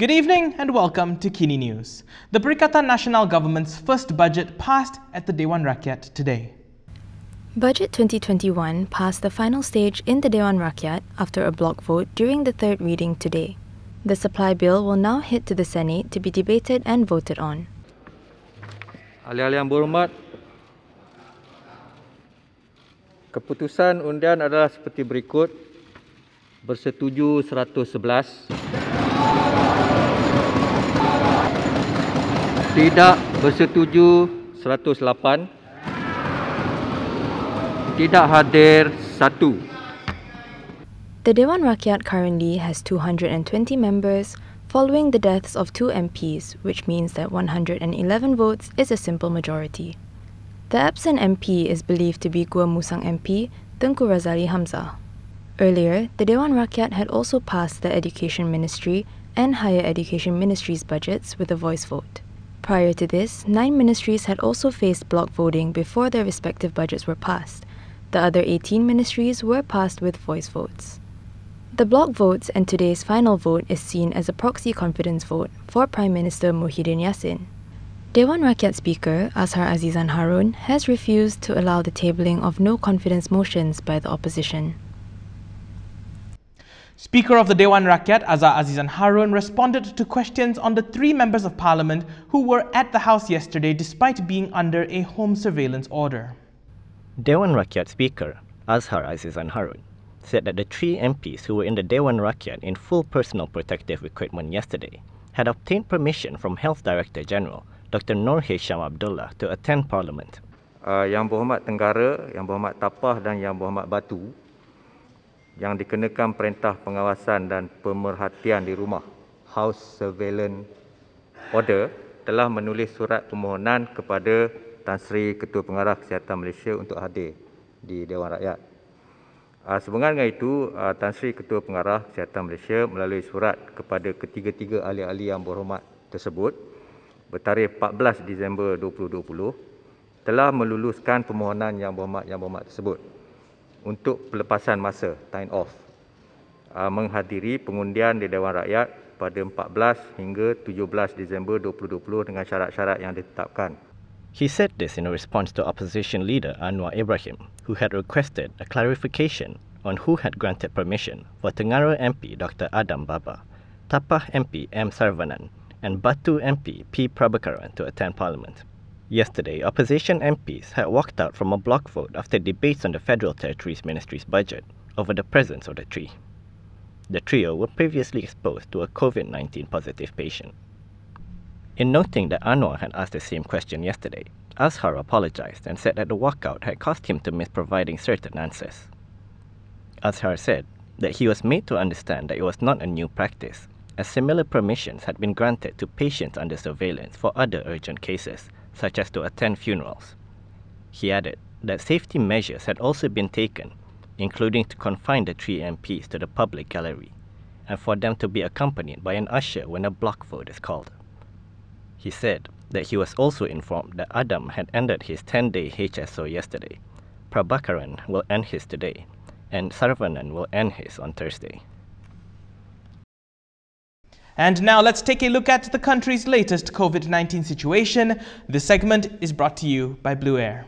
Good evening and welcome to Kini News. The Perikatan Nasional Government's first budget passed at the Dewan Rakyat today. Budget 2021 passed the final stage in the Dewan Rakyat after a bloc vote during the third reading today. The supply bill will now head to the Senate to be debated and voted on. Ahli-ahli yang berhormat, keputusan undian adalah seperti berikut. Bersetuju 111, tidak bersetuju 108, tidak hadir 1. The Dewan Rakyat currently has 220 members following the deaths of 2 MPs, which means that 111 votes is a simple majority. The absent MP is believed to be Gua Musang MP, Tengku Razali Hamzah. Earlier, the Dewan Rakyat had also passed the Education Ministry and Higher Education Ministry's budgets with a voice vote. Prior to this, 9 ministries had also faced bloc voting before their respective budgets were passed. The other 18 ministries were passed with voice votes. The bloc votes and today's final vote is seen as a proxy confidence vote for Prime Minister Muhyiddin Yassin. Dewan Rakyat Speaker Azhar Azizan Harun has refused to allow the tabling of no confidence motions by the opposition. Speaker of the Dewan Rakyat Azhar Azizan Harun responded to questions on the 3 members of parliament who were at the House yesterday despite being under a home surveillance order. Dewan Rakyat Speaker Azhar Azizan Harun said that the 3 MPs who were in the Dewan Rakyat in full personal protective equipment yesterday had obtained permission from Health Director General Dr. Nur Hisham Abdullah to attend Parliament. Yang berhormat Tenggara, Yang berhormat Tapah dan Yang berhormat Batu yang dikenakan perintah pengawasan dan pemerhatian di rumah House Surveillance Order telah menulis surat permohonan kepada Tan Sri Ketua Pengarah Kesihatan Malaysia untuk hadir di Dewan Rakyat. Sehubungan dengan itu, Tan Sri Ketua Pengarah Kesihatan Malaysia melalui surat kepada ketiga-tiga ahli-ahli yang berhormat tersebut bertarikh 14 Disember 2020 telah meluluskan permohonan yang berhormat tersebut untuk pelepasan masa, time off, menghadiri pengundian di Dewan Rakyat pada 14 hingga 17 Disember 2020 dengan syarat-syarat yang ditetapkan. He said this in response to opposition leader Anwar Ibrahim, who had requested a clarification on who had granted permission for Tenggara MP Dr. Adam Baba, Tapah MP M. Sarvanan, and Batu MP P. Prabhakaran to attend Parliament. Yesterday, opposition MPs had walked out from a bloc vote after debates on the Federal Territories Ministry's budget over the presence of the 3. The trio were previously exposed to a COVID-19 positive patient. In noting that Anwar had asked the same question yesterday, Azhar apologized and said that the walkout had caused him to miss providing certain answers. Azhar said that he was made to understand that it was not a new practice, as similar permissions had been granted to patients under surveillance for other urgent cases, such as to attend funerals. He added that safety measures had also been taken, including to confine the 3 MPs to the public gallery, and for them to be accompanied by an usher when a bloc vote is called. He said that he was also informed that Adam had ended his 10-day HSO yesterday, Prabhakaran will end his today, and Sarvanan will end his on Thursday. And now let's take a look at the country's latest COVID-19 situation. This segment is brought to you by Blue Air.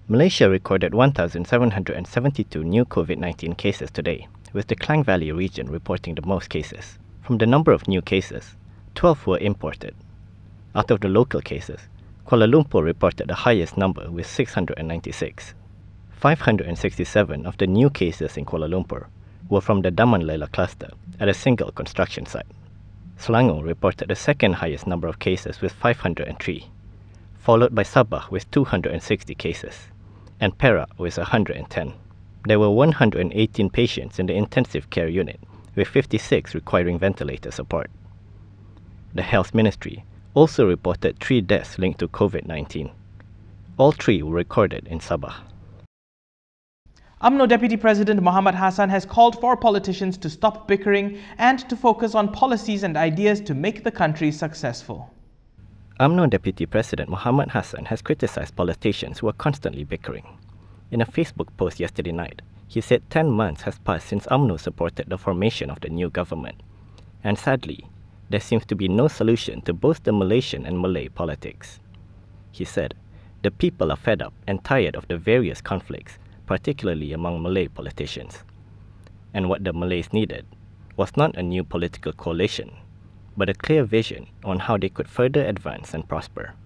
Malaysia recorded 1,772 new COVID-19 cases today, with the Klang Valley region reporting the most cases. From the number of new cases, 12 were imported. Out of the local cases, Kuala Lumpur reported the highest number with 696. 567 of the new cases in Kuala Lumpur were from the Daman Lela cluster at a single construction site. Selangor reported the second highest number of cases with 503, followed by Sabah with 260 cases, and Perak with 110. There were 118 patients in the intensive care unit, with 56 requiring ventilator support. The Health Ministry also reported 3 deaths linked to COVID-19. All 3 were recorded in Sabah. UMNO Deputy President Mohamed Hassan has called for politicians to stop bickering and to focus on policies and ideas to make the country successful. UMNO Deputy President Mohamed Hassan has criticized politicians who are constantly bickering. In a Facebook post yesterday night, he said 10 months has passed since UMNO supported the formation of the new government. And sadly, there seems to be no solution to both the Malaysian and Malay politics. He said, the people are fed up and tired of the various conflicts, particularly among Malay politicians. And what the Malays needed was not a new political coalition, but a clear vision on how they could further advance and prosper.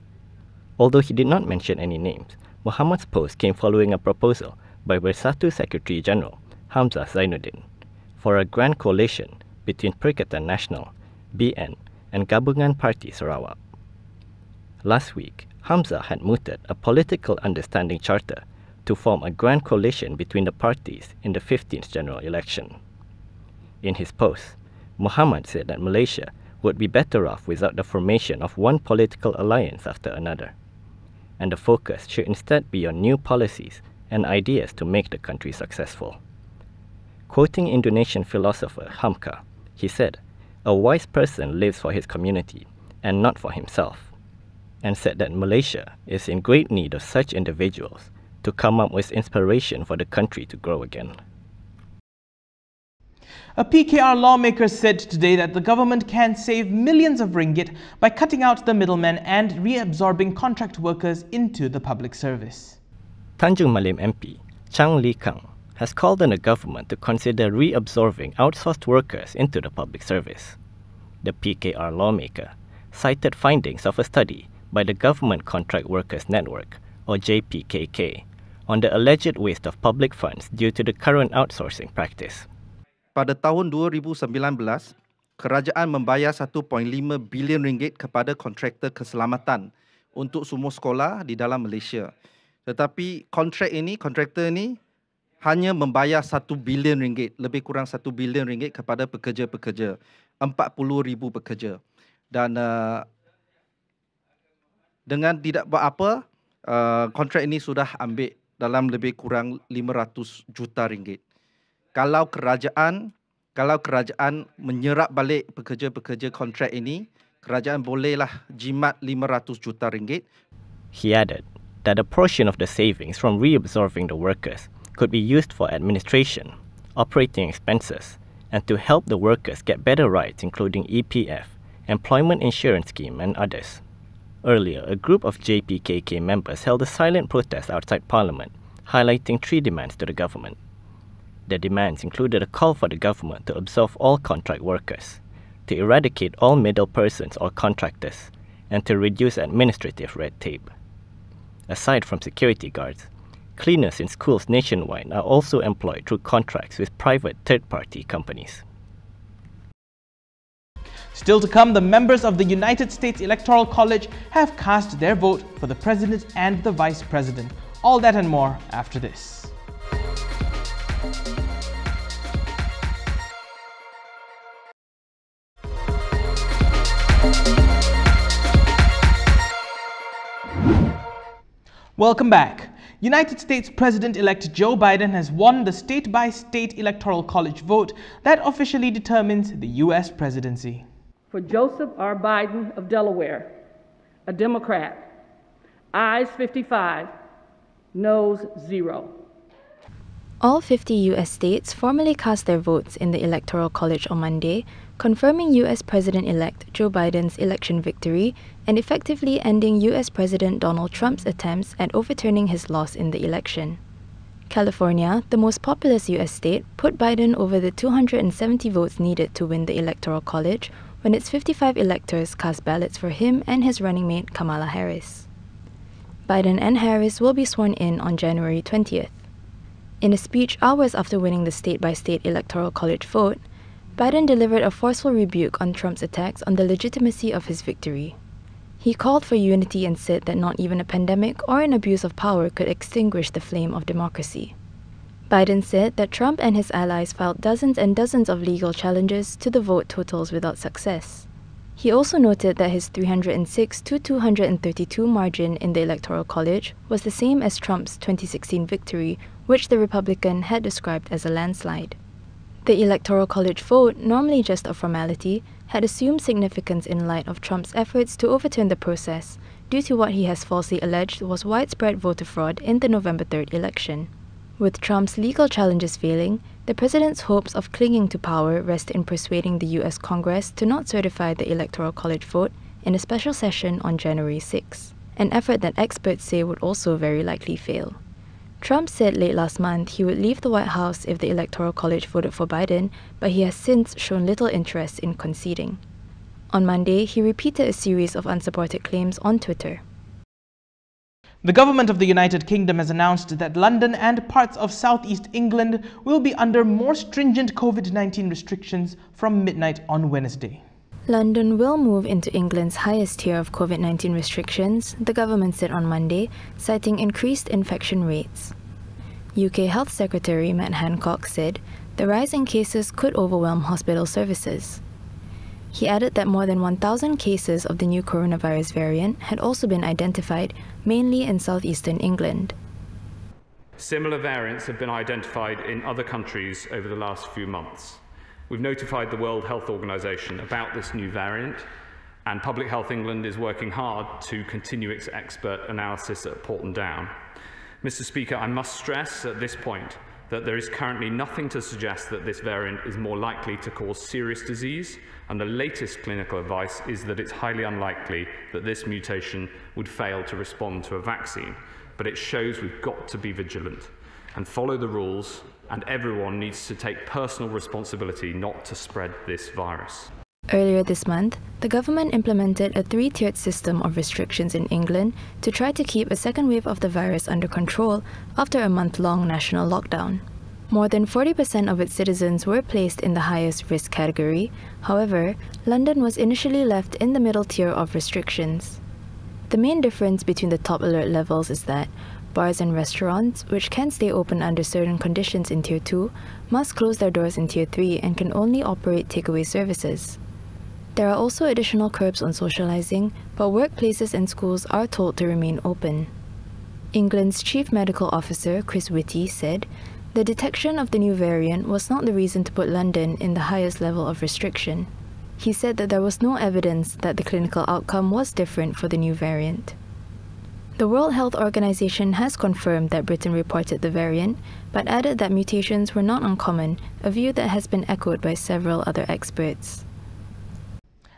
Although he did not mention any names, Mohamed's post came following a proposal by Bersatu Secretary General Hamzah Zainuddin for a grand coalition between Perikatan Nasional, BN, and Gabungan Parti Sarawak. Last week, Hamzah had mooted a political understanding charter to form a grand coalition between the parties in the 15th general election. In his post, Mohamed said that Malaysia would be better off without the formation of one political alliance after another, and the focus should instead be on new policies and ideas to make the country successful. Quoting Indonesian philosopher Hamka, he said, "A wise person lives for his community and not for himself," and said that Malaysia is in great need of such individuals to come up with inspiration for the country to grow again. A PKR lawmaker said today that the government can save millions of ringgit by cutting out the middlemen and reabsorbing contract workers into the public service. Tanjung Malim MP Chang Lee Kang has called on the government to consider reabsorbing outsourced workers into the public service. The PKR lawmaker cited findings of a study by the Government Contract Workers Network, or JPKK, on the alleged waste of public funds due to the current outsourcing practice. Pada tahun 2019, kerajaan membayar 1.5 bilion ringgit kepada kontraktor keselamatan untuk semua sekolah di dalam Malaysia. Tetapi kontraktor ini hanya membayar 1 bilion ringgit, lebih kurang 1 bilion ringgit kepada pekerja-pekerja, 40,000 pekerja. Dan dengan tidak buat apa, kontrak ini sudah ambil dalam lebih kurang 500 juta ringgit. Kalau kerajaan menyerap balik pekerja-pekerja kontrak ini, kerajaan bolehlah jimat 500 juta ringgit. He added that a portion of the savings from reabsorbing the workers could be used for administration, operating expenses, and to help the workers get better rights including EPF, Employment Insurance Scheme, and others. Earlier, a group of JPKK members held a silent protest outside Parliament, highlighting 3 demands to the government. The demands included a call for the government to absorb all contract workers, to eradicate all middle persons or contractors, and to reduce administrative red tape. Aside from security guards, cleaners in schools nationwide are also employed through contracts with private third-party companies. Still to come, the members of the United States Electoral College have cast their vote for the President and the Vice President. All that and more after this. Welcome back. United States President-elect Joe Biden has won the state-by-state Electoral College vote that officially determines the U.S. presidency. For Joseph R. Biden of Delaware, a Democrat, ayes 55, noes 0. All 50 U.S. states formally cast their votes in the Electoral College on Monday, confirming U.S. President-elect Joe Biden's election victory and effectively ending U.S. President Donald Trump's attempts at overturning his loss in the election. California, the most populous U.S. state, put Biden over the 270 votes needed to win the Electoral College when its 55 electors cast ballots for him and his running mate Kamala Harris. Biden and Harris will be sworn in on January 20th. In a speech hours after winning the state-by-state Electoral College vote, Biden delivered a forceful rebuke on Trump's attacks on the legitimacy of his victory. He called for unity and said that not even a pandemic or an abuse of power could extinguish the flame of democracy. Biden said that Trump and his allies filed dozens and dozens of legal challenges to the vote totals without success. He also noted that his 306 to 232 margin in the Electoral College was the same as Trump's 2016 victory, which the Republican had described as a landslide. The Electoral College vote, normally just a formality, had assumed significance in light of Trump's efforts to overturn the process due to what he has falsely alleged was widespread voter fraud in the November 3rd election. With Trump's legal challenges failing, The president's hopes of clinging to power rest in persuading the US Congress to not certify the Electoral College vote in a special session on January 6, an effort that experts say would also very likely fail. Trump said late last month he would leave the White House if the Electoral College voted for Biden, but he has since shown little interest in conceding. On Monday, he repeated a series of unsupported claims on Twitter. The government of the United Kingdom has announced that London and parts of southeast England will be under more stringent COVID-19 restrictions from midnight on Wednesday. London will move into England's highest tier of COVID-19 restrictions, the government said on Monday, citing increased infection rates. UK Health Secretary Matt Hancock said the rise in cases could overwhelm hospital services. He added that more than 1,000 cases of the new coronavirus variant had also been identified, mainly in southeastern England. Similar variants have been identified in other countries over the last few months. We've notified the World Health Organization about this new variant, and Public Health England is working hard to continue its expert analysis at Porton Down. Mr. Speaker, I must stress at this point that there is currently nothing to suggest that this variant is more likely to cause serious disease, and the latest clinical advice is that it's highly unlikely that this mutation would fail to respond to a vaccine. But it shows we've got to be vigilant and follow the rules, and everyone needs to take personal responsibility not to spread this virus. Earlier this month, the government implemented a three-tiered system of restrictions in England to try to keep a second wave of the virus under control after a month-long national lockdown. More than 40% of its citizens were placed in the highest risk category. However, London was initially left in the middle tier of restrictions. The main difference between the top alert levels is that bars and restaurants, which can stay open under certain conditions in Tier 2, must close their doors in Tier 3 and can only operate takeaway services. There are also additional curbs on socializing, but workplaces and schools are told to remain open. England's Chief Medical Officer, Chris Whitty, said the detection of the new variant was not the reason to put London in the highest level of restriction. He said that there was no evidence that the clinical outcome was different for the new variant. The World Health Organization has confirmed that Britain reported the variant, but added that mutations were not uncommon, a view that has been echoed by several other experts.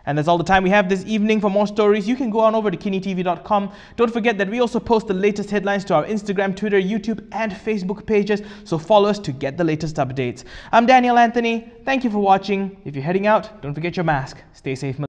And that's all the time we have this evening. For more stories, you can go on over to KiniTV.com. Don't forget that we also post the latest headlines to our Instagram, Twitter, YouTube and Facebook pages, so follow us to get the latest updates. I'm Daniel Anthony. Thank you for watching. If you're heading out, don't forget your mask. Stay safe.